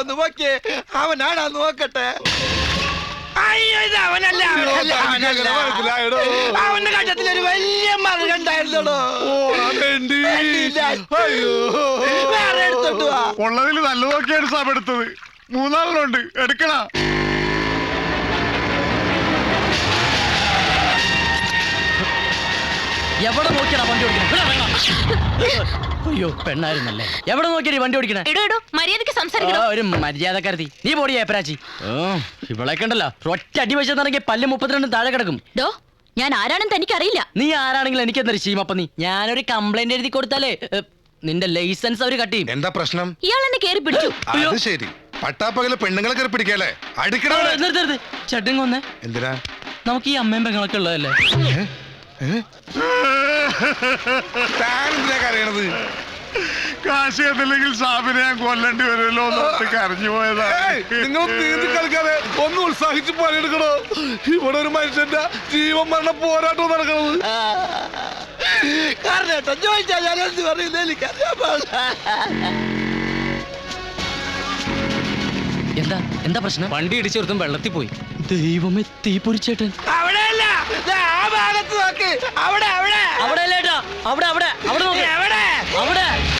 ഒന്ന് നോക്കിയേ, അവനാണാ നോക്കട്ടെ. അയ്യോ, ഇത് അവനല്ല. അവന്റെ കണ്ടത്തിലൊരു വലിയ മറുകണ്ടായിരുന്നോ. വേറെ എടുത്തോട്ട് വാ. ഉള്ളതിൽ നല്ല നോക്കിയാണ് സാബ് എടുത്തത്. മൂന്നാളിലുണ്ട്, എടുക്കണ. എവിടെ നോക്കിയാ വണ്ടി ഓടിക്കണേ? അയ്യോ, പെണ്ണായിരുന്നല്ലേ. എവിടെ നോക്കിയാ വണ്ടി ഓടിക്കണേ? മര്യാദക്ക് സംസാരിക്കണം. ഒരു മര്യാദക്കാരത്തി. നീ പോടിയാ പ്രാച്ചി. ഇവളൊക്കെ ഉണ്ടല്ലോ, ഒറ്റ അടി വെച്ചെന്നിറങ്ങി പല്ല് 32 താഴെ കിടക്കും. ഞാൻ ആരാണെന്ന് തനിക്കറിയില്ല. നീ ആരാണെങ്കിലും എനിക്കെന്തൊരു ശീമപ്പ. നീ ഞാനൊരു കംപ്ലൈന്റ് എഴുതി കൊടുത്താലേ നിന്റെ ലൈസൻസ് അവര് കട്ട് ചെയ്യും. എന്താ പ്രശ്നം? ഇയാൾ എന്നെ കേറി പിടിച്ചു. അത് ശരി, പട്ടാപ്പകല് പെണ്ണുങ്ങളെ കയറി പിടിക്കല്ലേ? നിർത്ത്. ചട്ടിങ് വന്നേ. എന്തിനാ? നമുക്ക് ഈ അമ്മയും പെങ്ങളൊക്കെ ഉള്ളതല്ലേ. അറിയണത് കാശ് എന്നില്ലെങ്കിൽ സാബിനെ ഞാൻ കൊല്ലേണ്ടി വരുമല്ലോ എന്നോർത്ത് കരഞ്ഞു പോയതാ. നിങ്ങൾ നീന്തി കളിക്കാതെ ഒന്ന് ഉത്സാഹിച്ച് പണിയെടുക്കണോ? ഇവിടെ ഒരു മനുഷ്യന്റെ ജീവൻ മരണ പോരാട്ടം നടക്കണത്. കാരണം ചോദിച്ചാ ഞാൻ എന്ത് പറയുന്നത് എനിക്കറിയാം. എന്താ പ്രശ്നം? വണ്ടി ഇടിച്ചെടുത്തും വെള്ളത്തിൽ പോയി. ദൈവമേ, തീപ്പൊരിച്ചേട്ടൻ. അവിടെയല്ല, ആ ഭാഗത്ത് നോക്ക്. അവിടെ അവിടെ